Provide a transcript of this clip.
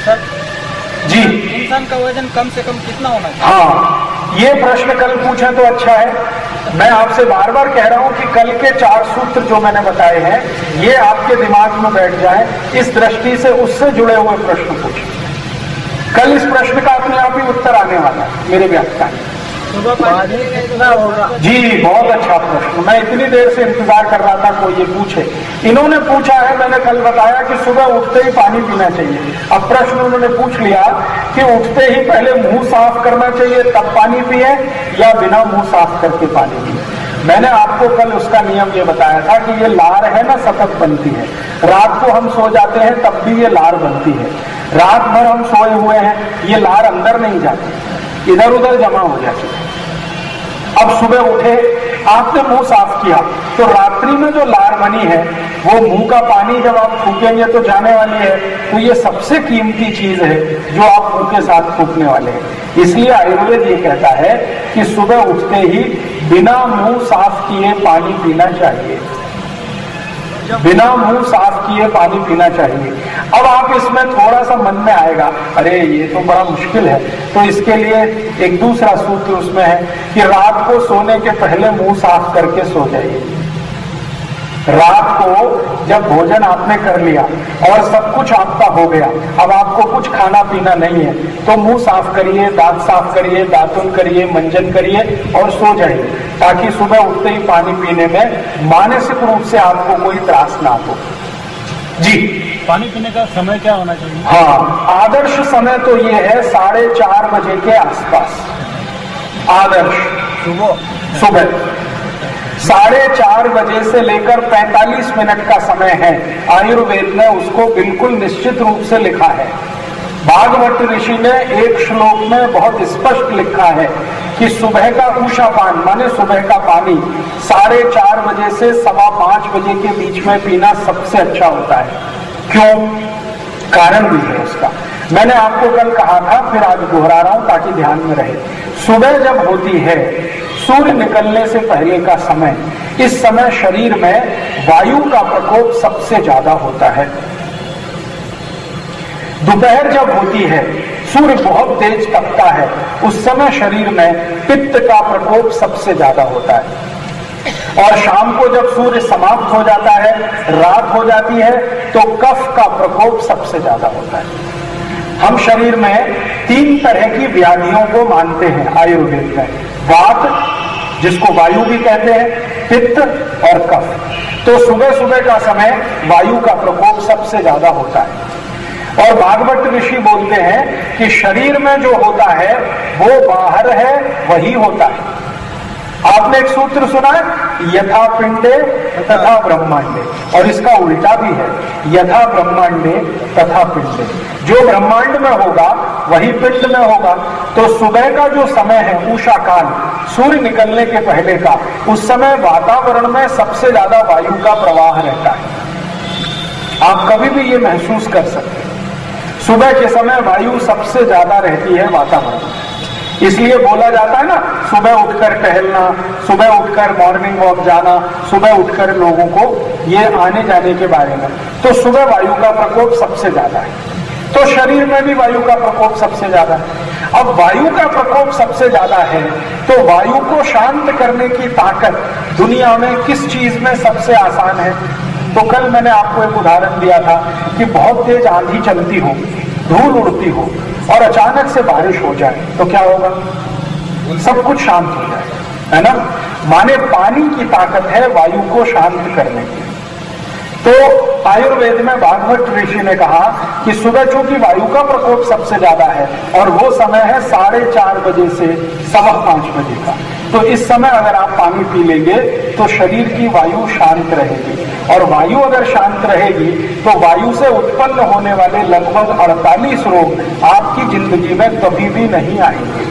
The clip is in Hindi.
सर जी, इंसान का वजन कम से कम कितना होना चाहिए? हाँ, ये प्रश्न कल पूछे तो अच्छा है। मैं आपसे बार बार कह रहा हूं कि कल के 4 सूत्र जो मैंने बताए हैं ये आपके दिमाग में बैठ जाए, इस दृष्टि से उससे जुड़े हुए प्रश्न पूछे। कल इस प्रश्न का अपने आप ही उत्तर आने वाला है मेरे व्याख्यान में। सुबह पानी कितना होगा? जी, बहुत अच्छा प्रश्न। मैं इतनी देर से इंतजार कर रहा था कोई ये पूछे। इन्होंने पूछा है, मैंने कल बताया कि सुबह उठते ही पानी पीना चाहिए। अब प्रश्न उन्होंने पूछ लिया कि उठते ही पहले मुंह साफ करना चाहिए तब पानी पिए या बिना मुंह साफ करके पानी पिए। मैंने आपको कल उसका नियम ये बताया था कि ये लार है ना सतत बनती है। रात को हम सो जाते हैं तब भी ये लार बनती है। रात भर हम सोए हुए हैं, ये लार अंदर नहीं जाती, इधर उधर जमा हो जाती है। अब सुबह उठे, आपने मुंह साफ किया तो रात्रि में जो लार बनी है वो मुंह का पानी जब आप फूकेंगे तो जाने वाली है। तो ये सबसे कीमती चीज है जो आप मुंह के साथ फूकने वाले हैं। इसलिए आयुर्वेद ये कहता है कि सुबह उठते ही बिना मुंह साफ किए पानी पीना चाहिए, बिना मुंह साफ किए पानी पीना चाहिए। अब आप इसमें थोड़ा सा मन में आएगा, अरे ये तो बड़ा मुश्किल है, तो इसके लिए एक दूसरा सूत्र उसमें है कि रात को सोने के पहले मुंह साफ करके सो जाइए। रात को जब भोजन आपने कर लिया और सब कुछ आपका हो गया, अब आपको कुछ खाना पीना नहीं है, तो मुंह साफ करिए, दांत साफ करिए, दातुन करिए, मंजन करिए और सो जाइए, ताकि सुबह उठते ही पानी पीने में मानसिक रूप से आपको कोई त्रास ना हो। जी, पानी पीने का समय क्या होना चाहिए? हाँ, आदर्श समय तो ये है 4:30 बजे के आसपास। आदर्श सुबह 4:30 बजे से लेकर 45 मिनट का समय है। आयुर्वेद ने उसको बिल्कुल निश्चित रूप से लिखा है। भागवत ऋषि ने एक श्लोक में बहुत स्पष्ट लिखा है कि सुबह का उषापान माने सुबह का पानी 4:30 बजे से 5:15 बजे के बीच में पीना सबसे अच्छा होता है। क्यों? कारण भी है उसका। मैंने आपको कल कहा था, फिर आज दोहरा रहा हूं ताकि ध्यान में रहे। सुबह जब होती है, सूर्य निकलने से पहले का समय, इस समय शरीर में वायु का प्रकोप सबसे ज्यादा होता है। दोपहर जब होती है, सूर्य बहुत तेज तपता है, उस समय शरीर में पित्त का प्रकोप सबसे ज्यादा होता है। और शाम को जब सूर्य समाप्त हो जाता है, रात हो जाती है, तो कफ का प्रकोप सबसे ज्यादा होता है। हम शरीर में 3 तरह की व्याधियों को मानते हैं आयुर्वेद में। वात, जिसको वायु भी कहते हैं, पित्त और कफ। तो सुबह सुबह का समय वायु का प्रकोप सबसे ज्यादा होता है। और भागवत ऋषि बोलते हैं कि शरीर में जो होता है वो बाहर है वही होता है। आपने एक सूत्र सुना है, यथा पिंडे तथा ब्रह्मांडे, और इसका उल्टा भी है, यथा ब्रह्मांडे तथा पिंडे। जो ब्रह्मांड में होगा वही पिंड में होगा। तो सुबह का जो समय है, उषा काल, सूर्य निकलने के पहले का, उस समय वातावरण में सबसे ज्यादा वायु का प्रवाह रहता है। आप कभी भी ये महसूस कर सकते हैं, सुबह के समय वायु सबसे ज्यादा रहती है वातावरण। इसलिए बोला जाता है ना, सुबह उठकर टहलना, सुबह उठकर मॉर्निंग वॉक जाना, सुबह उठकर लोगों को ये आने जाने के बारे में। तो सुबह वायु का प्रकोप सबसे ज्यादा है, तो शरीर में भी वायु का प्रकोप सबसे ज्यादा है। अब वायु का प्रकोप सबसे ज्यादा है, तो वायु को शांत करने की ताकत दुनिया में किस चीज में सबसे आसान है? तो कल मैंने आपको एक उदाहरण दिया था कि बहुत तेज आंधी चलती हो, धूल उड़ती हो और अचानक से बारिश हो जाए तो क्या होगा? सब कुछ शांत हो जाए, है ना? माने पानी की ताकत है वायु को शांत करने की। तो आयुर्वेद में भागवत ऋषि ने कहा कि सुबह चूंकि वायु का प्रकोप सबसे ज्यादा है और वो समय है 4:30 बजे से 5:15 बजे का, तो इस समय अगर आप पानी पी लेंगे तो शरीर की वायु शांत रहेगी। और वायु अगर शांत रहेगी तो वायु से उत्पन्न होने वाले लगभग 48 रोग आपकी जिंदगी में कभी भी नहीं आएंगे।